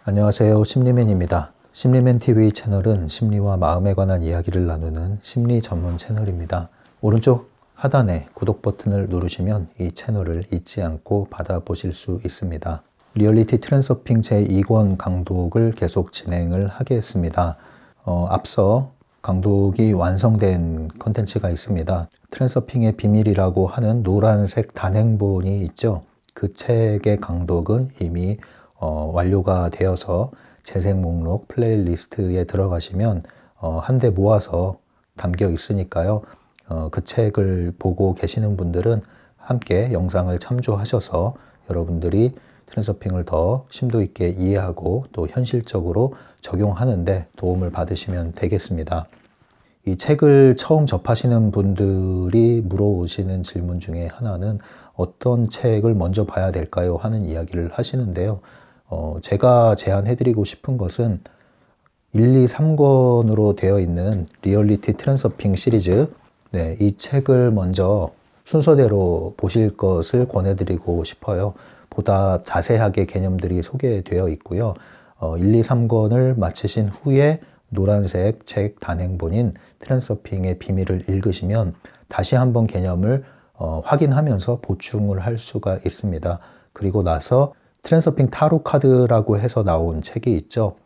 안녕하세요. 심리맨입니다. 심리맨 TV 채널은 심리와 마음에 관한 이야기를 나누는 심리 전문 채널입니다. 오른쪽 하단에 구독 버튼을 누르시면 이 채널을 잊지 않고 받아보실 수 있습니다. 리얼리티 트랜서핑 제2권 강독을 계속 진행을 하겠습니다. 앞서 강독이 완성된 컨텐츠가 있습니다. 트랜서핑의 비밀이라고 하는 노란색 단행본이 있죠. 그 책의 강독은 이미 완료가 되어서 재생 목록 플레이리스트에 들어가시면 한데 모아서 담겨 있으니까요. 그 책을 보고 계시는 분들은 함께 영상을 참조하셔서 여러분들이 트랜서핑을 더 심도 있게 이해하고 또 현실적으로 적용하는데 도움을 받으시면 되겠습니다. 이 책을 처음 접하시는 분들이 물어오시는 질문 중에 하나는 어떤 책을 먼저 봐야 될까요? 하는 이야기를 하시는데요. 제가 제안해드리고 싶은 것은 1, 2, 3권으로 되어 있는 리얼리티 트랜서핑 시리즈, 이 책을 먼저 순서대로 보실 것을 권해드리고 싶어요. 보다 자세하게 개념들이 소개되어 있고요. 1, 2, 3권을 마치신 후에 노란색 책 단행본인 트랜서핑의 비밀을 읽으시면 다시 한번 개념을 확인하면서 보충을 할 수가 있습니다. 그리고 나서 트랜서핑 타로 카드라고 해서 나온 책이 있죠.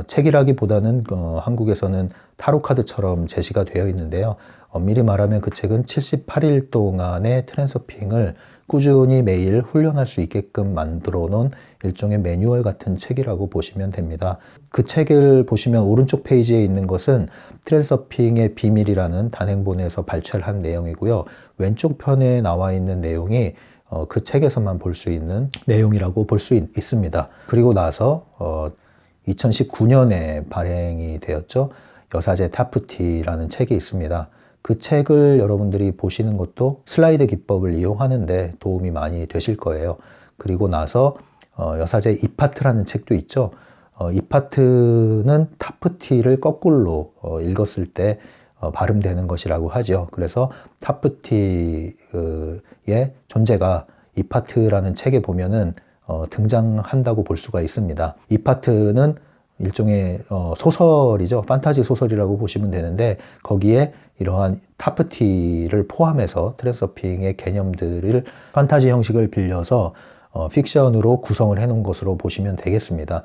책이라기보다는 한국에서는 타로 카드처럼 제시가 되어 있는데요. 엄밀히 말하면 그 책은 78일 동안의 트랜서핑을 꾸준히 매일 훈련할 수 있게끔 만들어 놓은 일종의 매뉴얼 같은 책이라고 보시면 됩니다. 그 책을 보시면 오른쪽 페이지에 있는 것은 트랜서핑의 비밀이라는 단행본에서 발췌한 내용이고요. 왼쪽 편에 나와 있는 내용이 그 책에서만 볼 수 있는 내용이라고 볼 수 있습니다. 그리고 나서 2019년에 발행이 되었죠. 여사제 타프티라는 책이 있습니다. 그 책을 여러분들이 보시는 것도 슬라이드 기법을 이용하는데 도움이 많이 되실 거예요. 그리고 나서 여사제 2파트라는 책도 있죠. 2파트는 타프티를 거꾸로 읽었을 때 발음되는 것이라고 하죠. 그래서 타프티의 존재가 2파트라는 책에 보면은 등장한다고 볼 수가 있습니다. 이 파트는 일종의 소설이죠. 판타지 소설이라고 보시면 되는데 거기에 이러한 타프티를 포함해서 트랜서핑의 개념들을 판타지 형식을 빌려서 픽션으로 구성을 해 놓은 것으로 보시면 되겠습니다.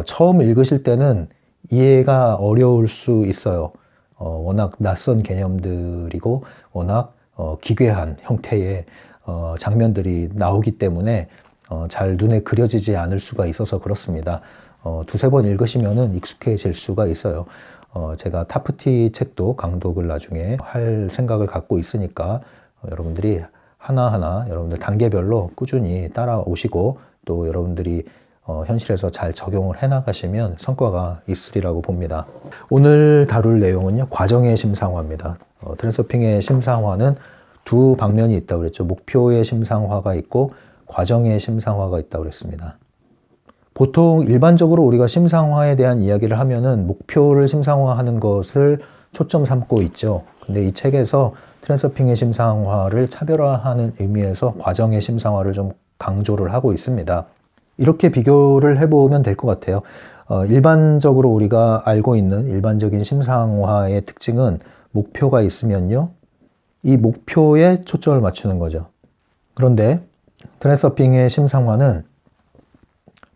처음 읽으실 때는 이해가 어려울 수 있어요. 워낙 낯선 개념들이고 워낙 기괴한 형태의 장면들이 나오기 때문에 잘 눈에 그려지지 않을 수가 있어서 그렇습니다. 두세 번 읽으시면은 익숙해질 수가 있어요. 제가 타프티 책도 강독을 나중에 할 생각을 갖고 있으니까 여러분들이 하나하나 여러분들 단계별로 꾸준히 따라오시고 또 여러분들이 현실에서 잘 적용을 해나가시면 성과가 있으리라고 봅니다. 오늘 다룰 내용은요, 과정의 심상화입니다. 트랜서핑의 심상화는 두 방면이 있다고 그랬죠. 목표의 심상화가 있고 과정의 심상화가 있다고 그랬습니다. 보통 일반적으로 우리가 심상화에 대한 이야기를 하면은 목표를 심상화하는 것을 초점 삼고 있죠. 근데 이 책에서 트랜서핑의 심상화를 차별화하는 의미에서 과정의 심상화를 좀 강조를 하고 있습니다. 이렇게 비교를 해보면 될 것 같아요. 일반적으로 우리가 알고 있는 일반적인 심상화의 특징은 목표가 있으면요, 이 목표에 초점을 맞추는 거죠. 그런데 트랜서핑의 심상화는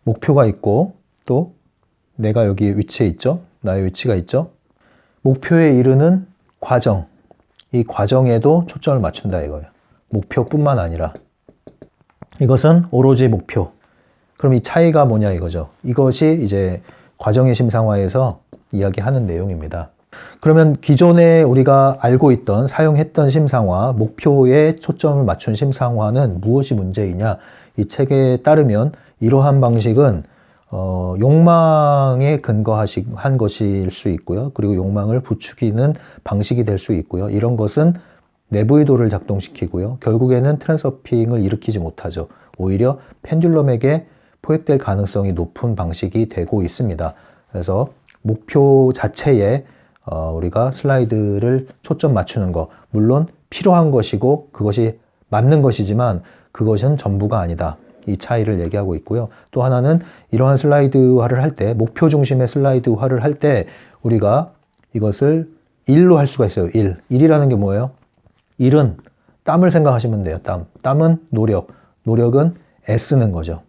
목표가 있고 또 내가 여기 위치에 있죠. 나의 위치가 있죠. 목표에 이르는 과정, 이 과정에도 초점을 맞춘다 이거예요. 목표뿐만 아니라 이것은 오로지 목표. 그럼 이 차이가 뭐냐 이거죠. 이것이 이제 과정의 심상화에서 이야기하는 내용입니다. 그러면 기존에 우리가 알고 있던 사용했던 심상화, 목표에 초점을 맞춘 심상화는 무엇이 문제이냐? 이 책에 따르면 이러한 방식은 욕망에 근거한 것일 수 있고요. 그리고 욕망을 부추기는 방식이 될 수 있고요. 이런 것은 내부 의도를 작동시키고요. 결국에는 트랜서핑을 일으키지 못하죠. 오히려 펜듈럼에게 포획될 가능성이 높은 방식이 되고 있습니다. 그래서 목표 자체에 우리가 슬라이드를 초점 맞추는 거, 물론 필요한 것이고 그것이 맞는 것이지만 그것은 전부가 아니다. 이 차이를 얘기하고 있고요. 또 하나는 이러한 슬라이드화를 할 때, 목표 중심의 슬라이드화를 할 때 우리가 이것을 1로 할 수가 있어요. 1. 1이라는 게 뭐예요? 1은 땀을 생각하시면 돼요. 땀은 노력. 노력은 애쓰는 거죠.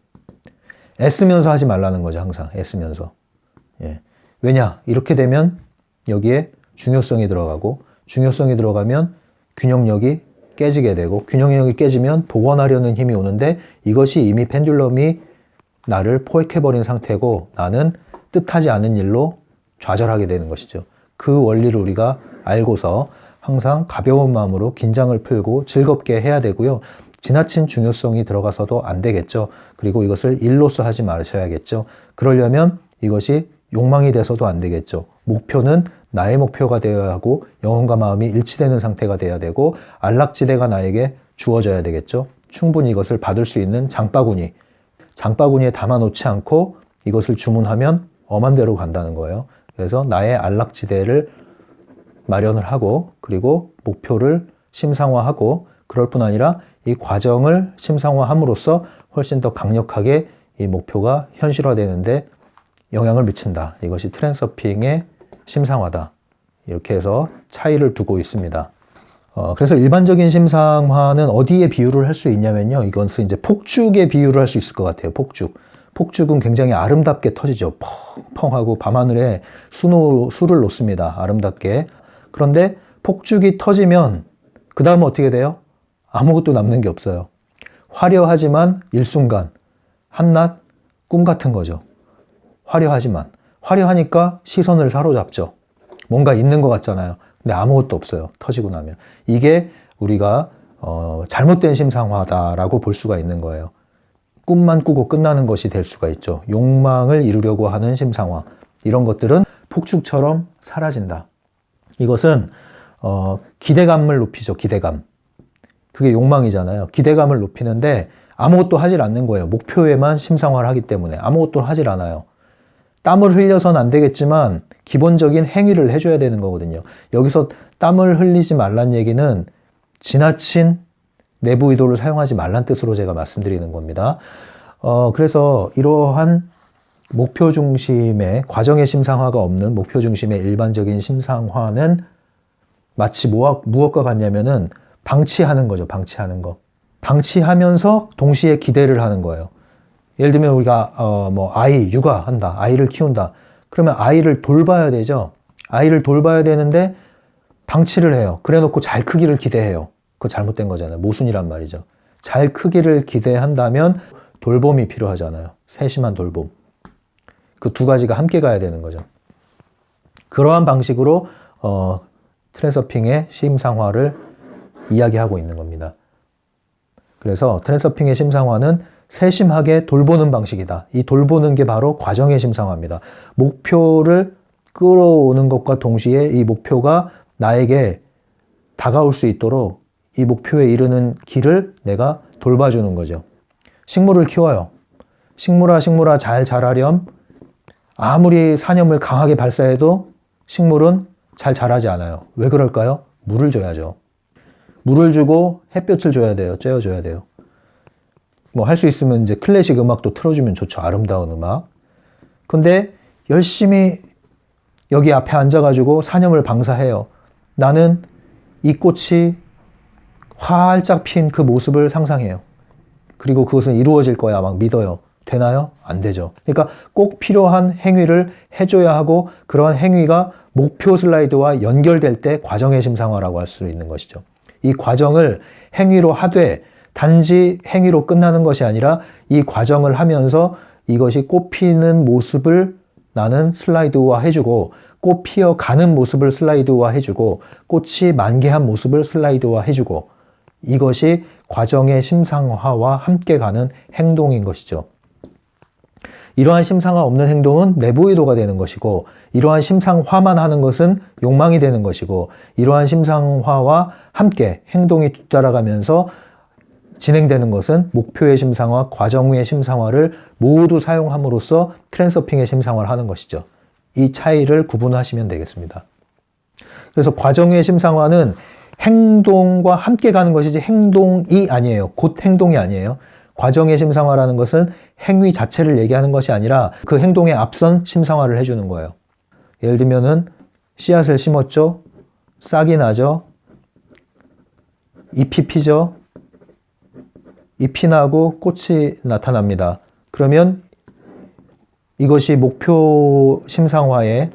애쓰면서 하지 말라는 거죠. 항상 애쓰면서. 예. 왜냐? 이렇게 되면 여기에 중요성이 들어가고, 중요성이 들어가면 균형력이 깨지게 되고, 균형력이 깨지면 복원하려는 힘이 오는데, 이것이 이미 펜듈럼이 나를 포획해버린 상태고, 나는 뜻하지 않은 일로 좌절하게 되는 것이죠. 그 원리를 우리가 알고서 항상 가벼운 마음으로 긴장을 풀고 즐겁게 해야 되고요. 지나친 중요성이 들어가서도 안 되겠죠. 그리고 이것을 일로서 하지 마셔야겠죠. 그러려면 이것이 욕망이 돼서도 안 되겠죠. 목표는 나의 목표가 되어야 하고 영혼과 마음이 일치되는 상태가 돼야 되고 안락지대가 나에게 주어져야 되겠죠. 충분히 이것을 받을 수 있는 장바구니에 담아놓지 않고 이것을 주문하면 엄한 데로 간다는 거예요. 그래서 나의 안락지대를 마련을 하고 그리고 목표를 심상화하고 그럴 뿐 아니라 이 과정을 심상화함으로써 훨씬 더 강력하게 이 목표가 현실화되는데 영향을 미친다. 이것이 트랜서핑의 심상화다. 이렇게 해서 차이를 두고 있습니다. 그래서 일반적인 심상화는 어디에 비유를 할 수 있냐면요. 이것은 이제 폭죽에 비유를 할 수 있을 것 같아요. 폭죽은 굉장히 아름답게 터지죠. 펑펑하고 밤하늘에 수를 놓습니다. 아름답게. 그런데 폭죽이 터지면 그 다음은 어떻게 돼요? 아무것도 남는 게 없어요. 화려하지만 일순간, 한낱 꿈 같은 거죠. 화려하니까 시선을 사로잡죠. 뭔가 있는 것 같잖아요. 근데 아무것도 없어요. 터지고 나면. 이게 우리가 잘못된 심상화다라고 볼 수가 있는 거예요. 꿈만 꾸고 끝나는 것이 될 수가 있죠. 욕망을 이루려고 하는 심상화. 이런 것들은 폭죽처럼 사라진다. 이것은 기대감을 높이죠. 기대감. 그게 욕망이잖아요. 기대감을 높이는데 아무것도 하질 않는 거예요. 목표에만 심상화를 하기 때문에 아무것도 하질 않아요. 땀을 흘려서는 안 되겠지만 기본적인 행위를 해줘야 되는 거거든요. 여기서 땀을 흘리지 말란 얘기는 지나친 내부 의도를 사용하지 말란 뜻으로 제가 말씀드리는 겁니다. 그래서 이러한 목표 중심의 과정의 심상화가 없는 목표 중심의 일반적인 심상화는 마치 무엇과 같냐면은 방치하는 거죠. 방치하는 거. 방치하면서 동시에 기대를 하는 거예요. 예를 들면 우리가 육아한다. 아이를 키운다. 그러면 아이를 돌봐야 되죠. 아이를 돌봐야 되는데 방치를 해요. 그래 놓고 잘 크기를 기대해요. 그거 잘못된 거잖아요. 모순이란 말이죠. 잘 크기를 기대한다면 돌봄이 필요하잖아요. 세심한 돌봄. 그 두 가지가 함께 가야 되는 거죠. 그러한 방식으로 트랜서핑의 심상화를 이야기하고 있는 겁니다. 그래서 트랜서핑의 심상화는 세심하게 돌보는 방식이다. 이 돌보는 게 바로 과정의 심상화입니다. 목표를 끌어오는 것과 동시에 이 목표가 나에게 다가올 수 있도록 이 목표에 이르는 길을 내가 돌봐주는 거죠. 식물을 키워요. 식물아 잘 자라렴. 아무리 산염을 강하게 발사해도 식물은 잘 자라지 않아요. 왜 그럴까요? 물을 줘야죠. 물을 주고 햇볕을 줘야 돼요. 쬐어줘야 돼요. 할 수 있으면 이제 클래식 음악도 틀어주면 좋죠. 아름다운 음악. 근데 열심히 여기 앞에 앉아가지고 산염을 방사해요. 나는 이 꽃이 활짝 핀 그 모습을 상상해요. 그리고 그것은 이루어질 거야 막 믿어요. 되나요? 안 되죠. 그러니까 꼭 필요한 행위를 해줘야 하고 그러한 행위가 목표 슬라이드와 연결될 때 과정의 심상화라고 할 수 있는 것이죠. 이 과정을 행위로 하되 단지 행위로 끝나는 것이 아니라 이 과정을 하면서 이것이 꽃 피는 모습을 나는 슬라이드화 해주고 꽃 피어가는 모습을 슬라이드화 해주고 꽃이 만개한 모습을 슬라이드화 해주고 이것이 과정의 심상화와 함께 가는 행동인 것이죠. 이러한 심상화 없는 행동은 내부 의도가 되는 것이고 이러한 심상화만 하는 것은 욕망이 되는 것이고 이러한 심상화와 함께 행동이 뒤따라가면서 진행되는 것은 목표의 심상화, 과정의 심상화를 모두 사용함으로써 트랜서핑의 심상화를 하는 것이죠. 이 차이를 구분하시면 되겠습니다. 그래서 과정의 심상화는 행동과 함께 가는 것이지 행동이 아니에요. 곧 행동이 아니에요. 과정의 심상화라는 것은 행위 자체를 얘기하는 것이 아니라 그 행동에 앞선 심상화를 해주는 거예요. 예를 들면은 씨앗을 심었죠. 싹이 나죠. 잎이 피죠. 잎이 나고 꽃이 나타납니다. 그러면 이것이 목표 심상화의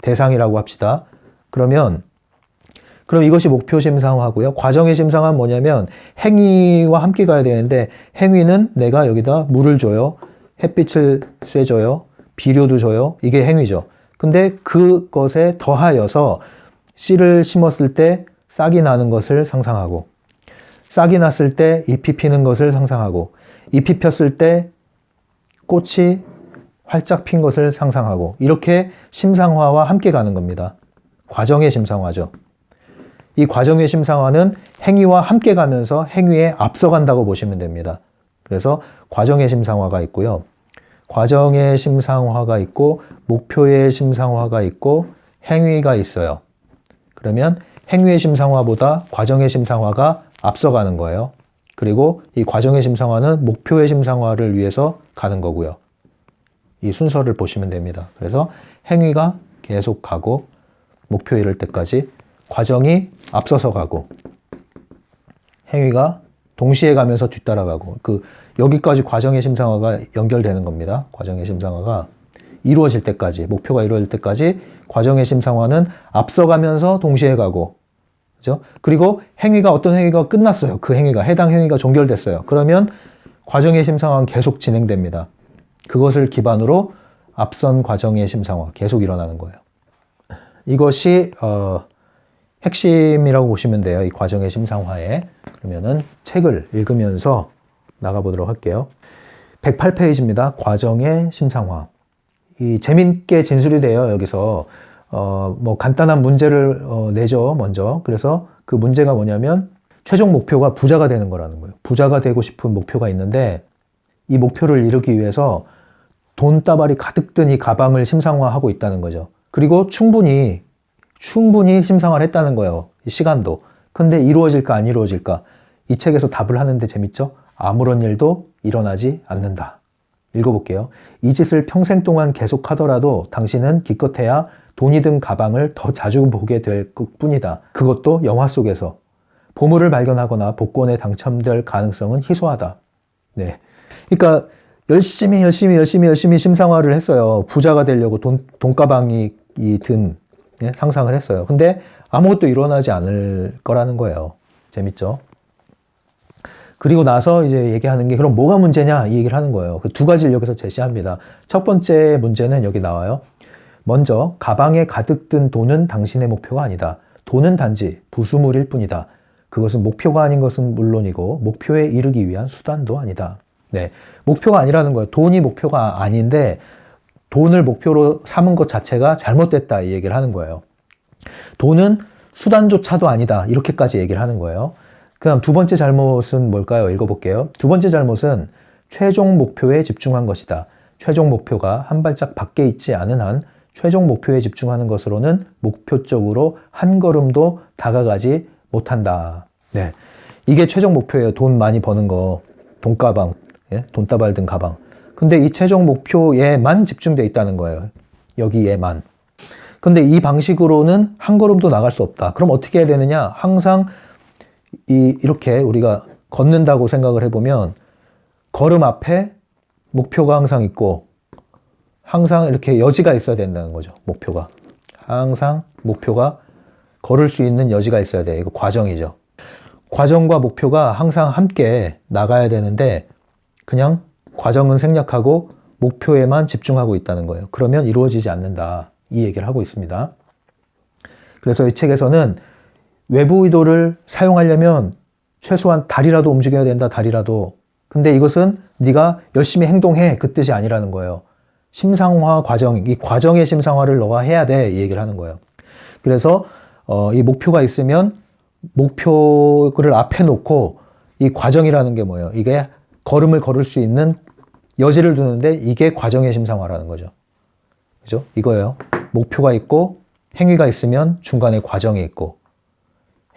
대상이라고 합시다. 그럼 이것이 목표 심상화고요. 과정의 심상화는 뭐냐면 행위와 함께 가야 되는데 행위는 내가 여기다 물을 줘요. 햇빛을 쐬줘요. 비료도 줘요. 이게 행위죠. 근데 그것에 더하여서 씨를 심었을 때 싹이 나는 것을 상상하고 싹이 났을 때 잎이 피는 것을 상상하고 잎이 폈을 때 꽃이 활짝 핀 것을 상상하고 이렇게 심상화와 함께 가는 겁니다. 과정의 심상화죠. 이 과정의 심상화는 행위와 함께 가면서 행위에 앞서간다고 보시면 됩니다. 그래서 과정의 심상화가 있고요. 과정의 심상화가 있고 목표의 심상화가 있고 행위가 있어요. 그러면 행위의 심상화보다 과정의 심상화가 앞서가는 거예요. 그리고 이 과정의 심상화는 목표의 심상화를 위해서 가는 거고요. 이 순서를 보시면 됩니다. 그래서 행위가 계속 가고 목표에 이를 때까지 과정이 앞서서 가고 행위가 동시에 가면서 뒤따라가고 여기까지 과정의 심상화가 연결되는 겁니다. 과정의 심상화가 이루어질 때까지 목표가 이루어질 때까지 과정의 심상화는 앞서가면서 동시에 가고 그죠? 그리고 어떤 행위가 끝났어요. 그 행위가 해당 행위가 종결됐어요. 그러면 과정의 심상화는 계속 진행됩니다. 그것을 기반으로 앞선 과정의 심상화 계속 일어나는 거예요. 이것이 핵심이라고 보시면 돼요. 이 과정의 심상화에. 그러면은 책을 읽으면서 나가보도록 할게요. 108페이지입니다. 과정의 심상화. 이 재밌게 진술이 돼요. 여기서 뭐 간단한 문제를 내죠. 먼저. 그래서 그 문제가 뭐냐면 최종 목표가 부자가 되는 거라는 거예요. 부자가 되고 싶은 목표가 있는데 이 목표를 이루기 위해서 돈다발이 가득 든 이 가방을 심상화하고 있다는 거죠. 그리고 충분히 심상화를 했다는 거예요. 이 시간도. 근데 이루어질까 안 이루어질까? 이 책에서 답을 하는데 재밌죠? 아무런 일도 일어나지 않는다. 읽어볼게요. 이 짓을 평생 동안 계속하더라도 당신은 기껏해야 돈이 든 가방을 더 자주 보게 될 뿐이다. 그것도 영화 속에서. 보물을 발견하거나 복권에 당첨될 가능성은 희소하다. 네. 그러니까 열심히 심상화를 했어요. 부자가 되려고 돈가방이 든 상상을 했어요. 근데 아무것도 일어나지 않을 거라는 거예요. 재밌죠? 그리고 나서 이제 얘기하는 게 그럼 뭐가 문제냐 이 얘기를 하는 거예요. 그 두 가지를 여기서 제시합니다. 첫 번째 문제는 여기 나와요. 먼저 가방에 가득 든 돈은 당신의 목표가 아니다. 돈은 단지 부수물일 뿐이다. 그것은 목표가 아닌 것은 물론이고 목표에 이르기 위한 수단도 아니다. 네, 목표가 아니라는 거예요. 돈이 목표가 아닌데 돈을 목표로 삼은 것 자체가 잘못됐다 이 얘기를 하는 거예요. 돈은 수단조차도 아니다 이렇게까지 얘기를 하는 거예요. 그다음 두 번째 잘못은 뭘까요? 읽어볼게요. 두 번째 잘못은 최종 목표에 집중한 것이다. 최종 목표가 한 발짝 밖에 있지 않은 한 최종 목표에 집중하는 것으로는 목표 쪽으로 한 걸음도 다가가지 못한다. 네, 이게 최종 목표예요. 돈 많이 버는 거, 돈가방, 돈다발 든 가방. 근데 이 최종 목표에만 집중되어 있다는 거예요. 여기에만. 근데 이 방식으로는 한 걸음도 나갈 수 없다. 그럼 어떻게 해야 되느냐? 항상 이렇게 우리가 걷는다고 생각을 해보면 걸음 앞에 목표가 항상 있고 항상 이렇게 여지가 있어야 된다는 거죠. 목표가. 항상 목표가 걸을 수 있는 여지가 있어야 돼요. 이거 과정이죠. 과정과 목표가 항상 함께 나가야 되는데 그냥 과정은 생략하고 목표에만 집중하고 있다는 거예요. 그러면 이루어지지 않는다. 이 얘기를 하고 있습니다. 그래서 이 책에서는 외부 의도를 사용하려면 최소한 다리라도 움직여야 된다. 다리라도. 근데 이것은 네가 열심히 행동해. 그 뜻이 아니라는 거예요. 심상화 과정, 이 과정의 심상화를 너가 해야 돼. 이 얘기를 하는 거예요. 그래서 이 목표가 있으면 목표를 앞에 놓고 이 과정이라는 게 뭐예요? 이게 걸음을 걸을 수 있는 여지를 두는데 이게 과정의 심상화라는 거죠. 그죠? 이거예요. 목표가 있고 행위가 있으면 중간에 과정이 있고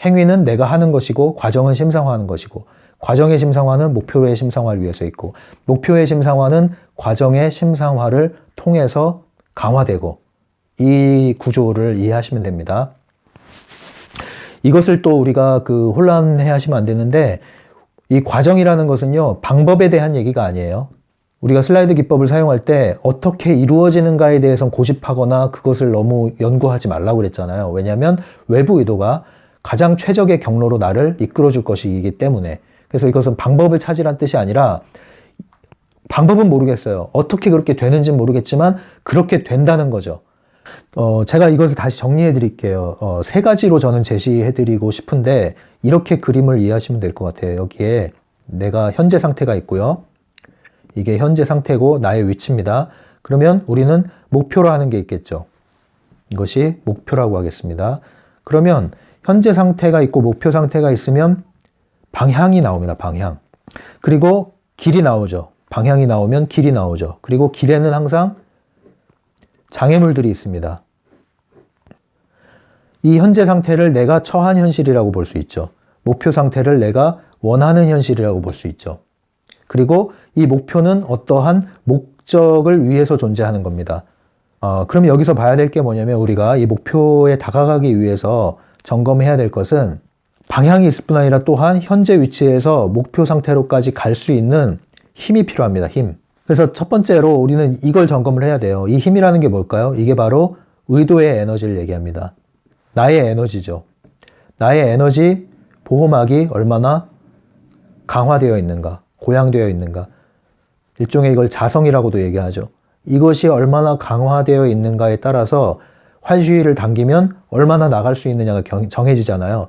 행위는 내가 하는 것이고 과정은 심상화하는 것이고 과정의 심상화는 목표의 심상화를 위해서 있고, 목표의 심상화는 과정의 심상화를 통해서 강화되고, 이 구조를 이해하시면 됩니다. 이것을 또 우리가 혼란해 하시면 안 되는데, 이 과정이라는 것은요, 방법에 대한 얘기가 아니에요. 우리가 슬라이드 기법을 사용할 때 어떻게 이루어지는가에 대해서 고집하거나 그것을 너무 연구하지 말라고 그랬잖아요. 왜냐하면 외부 의도가 가장 최적의 경로로 나를 이끌어 줄 것이기 때문에. 그래서 이것은 방법을 찾으란 뜻이 아니라, 방법은 모르겠어요. 어떻게 그렇게 되는지는 모르겠지만 그렇게 된다는 거죠. 제가 이것을 다시 정리해 드릴게요. 세 가지로 저는 제시해 드리고 싶은데, 이렇게 그림을 이해하시면 될 것 같아요. 여기에 내가 현재 상태가 있고요. 이게 현재 상태고 나의 위치입니다. 그러면 우리는 목표로 하는 게 있겠죠. 이것이 목표라고 하겠습니다. 그러면 현재 상태가 있고 목표 상태가 있으면 방향이 나옵니다. 방향. 그리고 길이 나오죠. 방향이 나오면 길이 나오죠. 그리고 길에는 항상 장애물들이 있습니다. 이 현재 상태를 내가 처한 현실이라고 볼 수 있죠. 목표 상태를 내가 원하는 현실이라고 볼 수 있죠. 그리고 이 목표는 어떠한 목적을 위해서 존재하는 겁니다. 그럼 여기서 봐야 될 게 뭐냐면, 우리가 이 목표에 다가가기 위해서 점검해야 될 것은 방향이 있을 뿐 아니라 또한 현재 위치에서 목표 상태로까지 갈 수 있는 힘이 필요합니다. 힘. 그래서 첫 번째로 우리는 이걸 점검을 해야 돼요. 이 힘이라는 게 뭘까요? 이게 바로 의도의 에너지를 얘기합니다. 나의 에너지죠. 나의 에너지 보호막이 얼마나 강화되어 있는가, 고양되어 있는가. 일종의 이걸 자성이라고도 얘기하죠. 이것이 얼마나 강화되어 있는가에 따라서 활주위를 당기면 얼마나 나갈 수 있느냐가 정해지잖아요.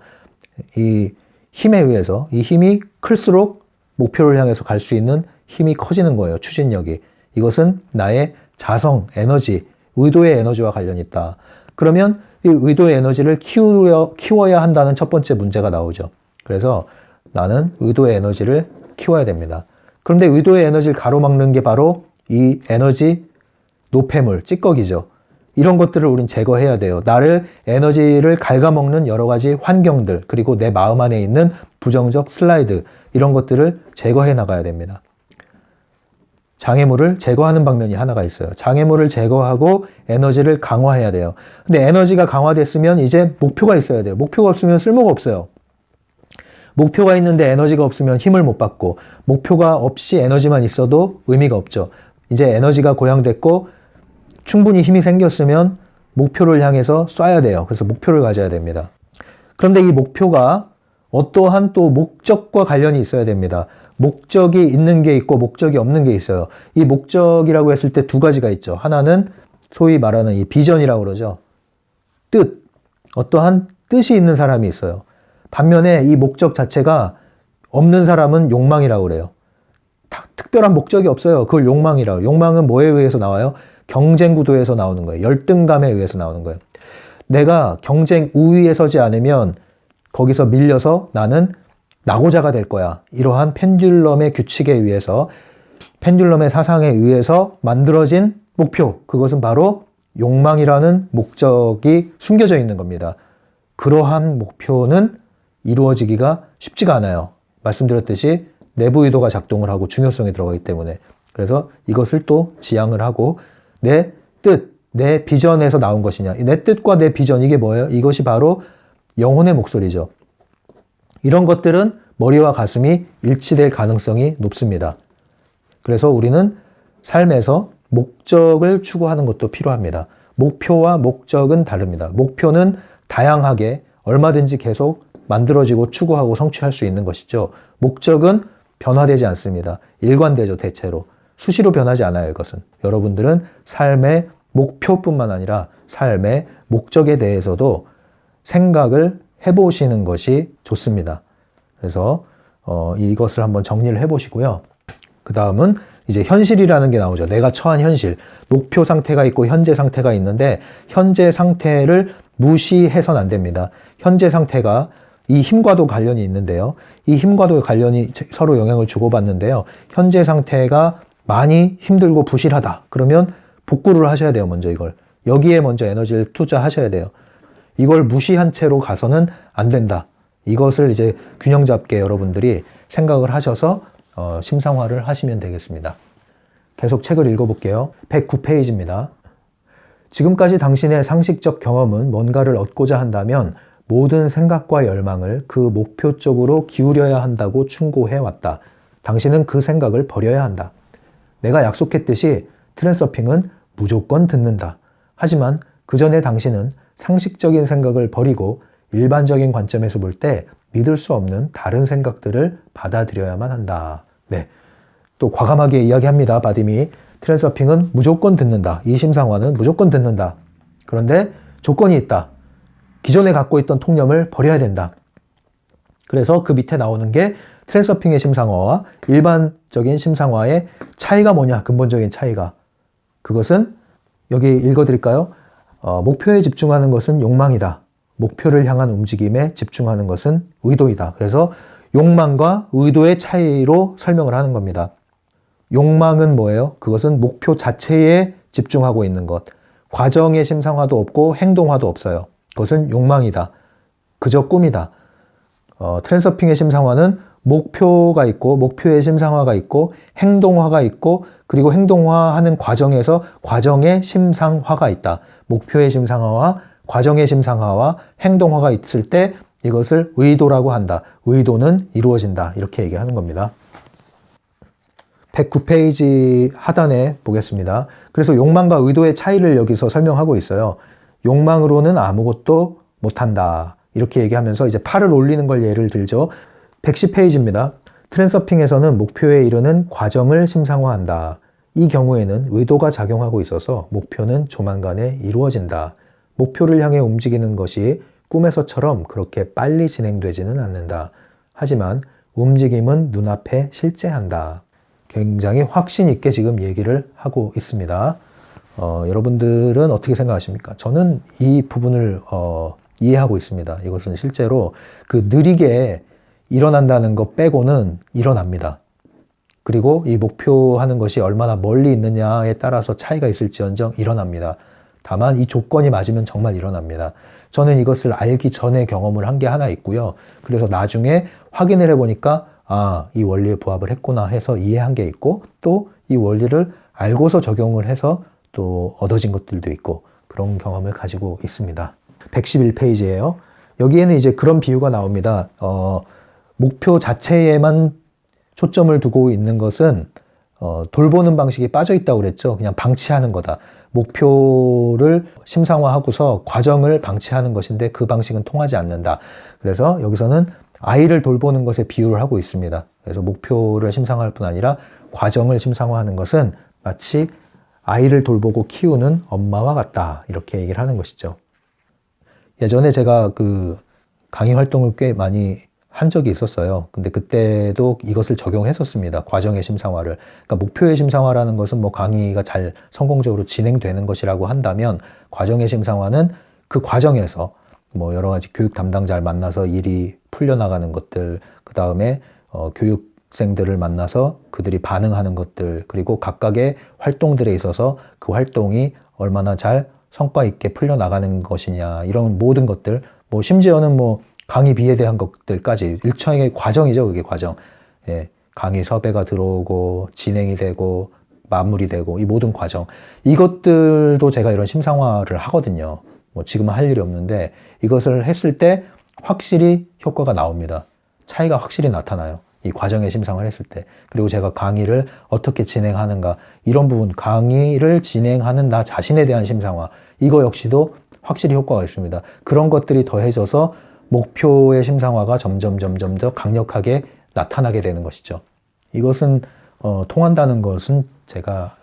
이 힘에 의해서, 이 힘이 클수록 목표를 향해서 갈 수 있는 힘이 커지는 거예요. 추진력이. 이것은 나의 자성, 에너지, 의도의 에너지와 관련이 있다. 그러면 이 의도의 에너지를 키워야 한다는 첫 번째 문제가 나오죠. 그래서 나는 의도의 에너지를 키워야 됩니다. 그런데 의도의 에너지를 가로막는 게 바로 이 에너지 노폐물, 찌꺼기죠. 이런 것들을 우린 제거해야 돼요. 나를 에너지를 갉아먹는 여러 가지 환경들, 그리고 내 마음 안에 있는 부정적 슬라이드, 이런 것들을 제거해 나가야 됩니다. 장애물을 제거하는 방면이 하나가 있어요. 장애물을 제거하고 에너지를 강화해야 돼요. 근데 에너지가 강화됐으면 이제 목표가 있어야 돼요. 목표가 없으면 쓸모가 없어요. 목표가 있는데 에너지가 없으면 힘을 못 받고, 목표가 없이 에너지만 있어도 의미가 없죠. 이제 에너지가 고양됐고 충분히 힘이 생겼으면 목표를 향해서 쏴야 돼요. 그래서 목표를 가져야 됩니다. 그런데 이 목표가 어떠한 또 목적과 관련이 있어야 됩니다. 목적이 있는 게 있고 목적이 없는 게 있어요. 이 목적이라고 했을 때 두 가지가 있죠. 하나는 소위 말하는 이 비전이라고 그러죠. 뜻. 어떠한 뜻이 있는 사람이 있어요. 반면에 이 목적 자체가 없는 사람은 욕망이라고 그래요. 특별한 목적이 없어요. 그걸 욕망이라고. 욕망은 뭐에 의해서 나와요? 경쟁 구도에서 나오는 거예요. 열등감에 의해서 나오는 거예요. 내가 경쟁 우위에 서지 않으면 거기서 밀려서 나는 낙오자가 될 거야. 이러한 펜듈럼의 규칙에 의해서, 펜듈럼의 사상에 의해서 만들어진 목표, 그것은 바로 욕망이라는 목적이 숨겨져 있는 겁니다. 그러한 목표는 이루어지기가 쉽지가 않아요. 말씀드렸듯이 내부 의도가 작동을 하고 중요성이 들어가기 때문에. 그래서 이것을 또 지향을 하고, 내 뜻, 내 비전에서 나온 것이냐. 내 뜻과 내 비전, 이게 뭐예요? 이것이 바로 영혼의 목소리죠. 이런 것들은 머리와 가슴이 일치될 가능성이 높습니다. 그래서 우리는 삶에서 목적을 추구하는 것도 필요합니다. 목표와 목적은 다릅니다. 목표는 다양하게 얼마든지 계속 만들어지고 추구하고 성취할 수 있는 것이죠. 목적은 변화되지 않습니다. 일관되죠, 대체로. 수시로 변하지 않아요, 이것은. 여러분들은 삶의 목표뿐만 아니라 삶의 목적에 대해서도 생각을 해보시는 것이 좋습니다. 그래서 이것을 한번 정리를 해보시고요. 그 다음은 이제 현실이라는 게 나오죠. 내가 처한 현실. 목표 상태가 있고 현재 상태가 있는데, 현재 상태를 무시해서는 안 됩니다. 현재 상태가 이 힘과도 관련이 있는데요. 이 힘과도 관련이 서로 영향을 주고받는데요. 현재 상태가 많이 힘들고 부실하다. 그러면 복구를 하셔야 돼요, 먼저 이걸. 여기에 먼저 에너지를 투자하셔야 돼요. 이걸 무시한 채로 가서는 안 된다. 이것을 이제 균형 잡게 여러분들이 생각을 하셔서 심상화를 하시면 되겠습니다. 계속 책을 읽어볼게요. 109페이지입니다. 지금까지 당신의 상식적 경험은 뭔가를 얻고자 한다면 모든 생각과 열망을 그 목표 쪽으로 기울여야 한다고 충고해왔다. 당신은 그 생각을 버려야 한다. 내가 약속했듯이 트랜서핑은 무조건 듣는다. 하지만 그 전에 당신은 상식적인 생각을 버리고 일반적인 관점에서 볼 때 믿을 수 없는 다른 생각들을 받아들여야만 한다. 네, 또 과감하게 이야기합니다. 바딤이 트랜서핑은 무조건 듣는다. 이 심상화는 무조건 듣는다. 그런데 조건이 있다. 기존에 갖고 있던 통념을 버려야 된다. 그래서 그 밑에 나오는 게 트랜서핑의 심상화와 일반적인 심상화의 차이가 뭐냐, 근본적인 차이가. 그것은 여기 읽어드릴까요? 목표에 집중하는 것은 욕망이다. 목표를 향한 움직임에 집중하는 것은 의도이다. 그래서 욕망과 의도의 차이로 설명을 하는 겁니다. 욕망은 뭐예요? 그것은 목표 자체에 집중하고 있는 것. 과정의 심상화도 없고 행동화도 없어요. 그것은 욕망이다. 그저 꿈이다. 트랜서핑의 심상화는 목표가 있고 목표의 심상화가 있고 행동화가 있고 그리고 행동화하는 과정에서 과정의 심상화가 있다. 목표의 심상화와 과정의 심상화와 행동화가 있을 때 이것을 의도라고 한다. 의도는 이루어진다. 이렇게 얘기하는 겁니다. 109페이지 하단에 보겠습니다. 그래서 욕망과 의도의 차이를 여기서 설명하고 있어요. 욕망으로는 아무것도 못한다. 이렇게 얘기하면서 이제 팔을 올리는 걸 예를 들죠. 110페이지입니다. 트랜서핑에서는 목표에 이르는 과정을 심상화한다. 이 경우에는 의도가 작용하고 있어서 목표는 조만간에 이루어진다. 목표를 향해 움직이는 것이 꿈에서처럼 그렇게 빨리 진행되지는 않는다. 하지만 움직임은 눈앞에 실제한다. 굉장히 확신 있게 지금 얘기를 하고 있습니다. 여러분들은 어떻게 생각하십니까? 저는 이 부분을 이해하고 있습니다. 이것은 실제로 그 느리게 일어난다는 것 빼고는 일어납니다. 그리고 이 목표하는 것이 얼마나 멀리 있느냐에 따라서 차이가 있을지언정 일어납니다. 다만 이 조건이 맞으면 정말 일어납니다. 저는 이것을 알기 전에 경험을 한 게 하나 있고요. 그래서 나중에 확인을 해보니까 이 원리에 부합을 했구나 해서 이해한 게 있고 또 이 원리를 알고서 적용을 해서 또 얻어진 것들도 있고 그런 경험을 가지고 있습니다. 111페이지예요. 여기에는 이제 그런 비유가 나옵니다. 목표 자체에만 초점을 두고 있는 것은 돌보는 방식이 빠져 있다고 그랬죠. 그냥 방치하는 거다. 목표를 심상화하고서 과정을 방치하는 것인데 그 방식은 통하지 않는다. 그래서 여기서는 아이를 돌보는 것에 비유를 하고 있습니다. 그래서 목표를 심상화할 뿐 아니라 과정을 심상화하는 것은 마치 아이를 돌보고 키우는 엄마와 같다. 이렇게 얘기를 하는 것이죠. 예전에 제가 그 강의 활동을 꽤 많이 한 적이 있었어요. 근데 그때도 이것을 적용했었습니다. 과정의 심상화를. 그러니까 목표의 심상화라는 것은 뭐 강의가 잘 성공적으로 진행되는 것이라고 한다면 과정의 심상화는 그 과정에서 뭐 여러 가지 교육 담당자를 만나서 일이 풀려나가는 것들, 그 다음에 교육생들을 만나서 그들이 반응하는 것들, 그리고 각각의 활동들에 있어서 그 활동이 얼마나 잘 성과 있게 풀려나가는 것이냐, 이런 모든 것들, 뭐 심지어는 뭐 강의비에 대한 것들까지 일종의 과정이죠. 그게 과정. 예, 강의 섭외가 들어오고 진행이 되고 마무리되고 이 모든 과정. 이것들도 제가 이런 심상화를 하거든요. 뭐 지금은 할 일이 없는데 이것을 했을 때 확실히 효과가 나옵니다. 차이가 확실히 나타나요. 이 과정의 심상화를 했을 때. 그리고 제가 강의를 어떻게 진행하는가, 이런 부분, 강의를 진행하는 나 자신에 대한 심상화, 이거 역시도 확실히 효과가 있습니다. 그런 것들이 더해져서 목표의 심상화가 점점 더 강력하게 나타나게 되는 것이죠. 이것은 통한다는 것은 제가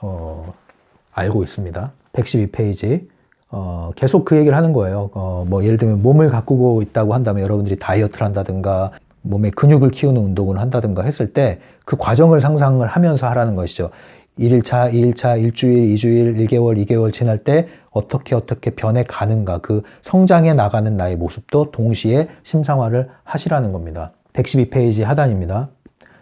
알고 있습니다. 112페이지. 계속 그 얘기를 하는 거예요. 뭐 예를 들면 몸을 가꾸고 있다고 한다면 여러분들이 다이어트를 한다든가 몸의 근육을 키우는 운동을 한다든가 했을 때 그 과정을 상상을 하면서 하라는 것이죠. 1일차, 2일차, 일주일, 2주일, 1개월, 2개월 지날 때 어떻게 변해 가는가, 그 성장해 나가는 나의 모습도 동시에 심상화를 하시라는 겁니다. 112페이지 하단입니다.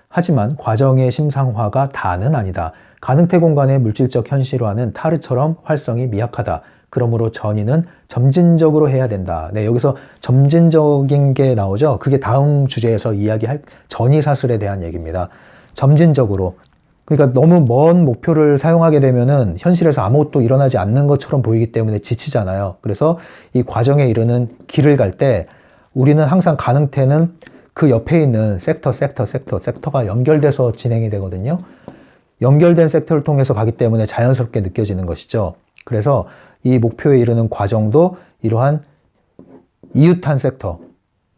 하지만 과정의 심상화가 다는 아니다. 가능태 공간의 물질적 현실화는 타르처럼 활성이 미약하다. 그러므로 전이는 점진적으로 해야 된다. 네, 여기서 점진적인 게 나오죠. 그게 다음 주제에서 이야기할 전이사슬에 대한 얘기입니다. 점진적으로. 그러니까 너무 먼 목표를 사용하게 되면은 현실에서 아무것도 일어나지 않는 것처럼 보이기 때문에 지치잖아요. 그래서 이 과정에 이르는 길을 갈 때 우리는 항상 가능태는 그 옆에 있는 섹터가 연결돼서 진행이 되거든요. 연결된 섹터를 통해서 가기 때문에 자연스럽게 느껴지는 것이죠. 그래서 이 목표에 이르는 과정도 이러한 이웃한 섹터,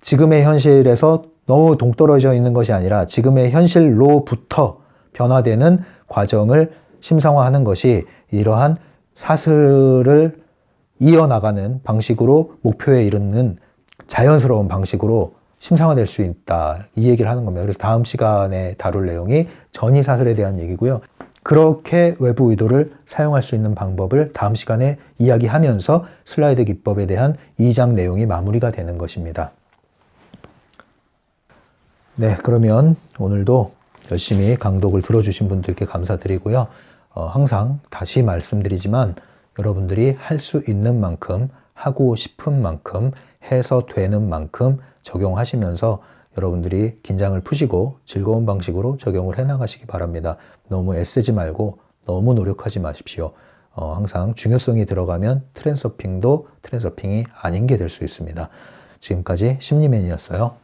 지금의 현실에서 너무 동떨어져 있는 것이 아니라 지금의 현실로부터 변화되는 과정을 심상화하는 것이 이러한 사슬을 이어나가는 방식으로 목표에 이르는 자연스러운 방식으로 심상화될 수 있다. 이 얘기를 하는 겁니다. 그래서 다음 시간에 다룰 내용이 전이사슬에 대한 얘기고요. 그렇게 외부 의도를 사용할 수 있는 방법을 다음 시간에 이야기하면서 슬라이드 기법에 대한 2장 내용이 마무리가 되는 것입니다. 네, 그러면 오늘도 열심히 강독을 들어주신 분들께 감사드리고요. 항상 다시 말씀드리지만 여러분들이 할 수 있는 만큼, 하고 싶은 만큼, 해서 되는 만큼 적용하시면서 여러분들이 긴장을 푸시고 즐거운 방식으로 적용을 해나가시기 바랍니다. 너무 애쓰지 말고 너무 노력하지 마십시오. 항상 중요성이 들어가면 트렌서핑도 트렌서핑이 아닌 게 될 수 있습니다. 지금까지 심리맨이었어요.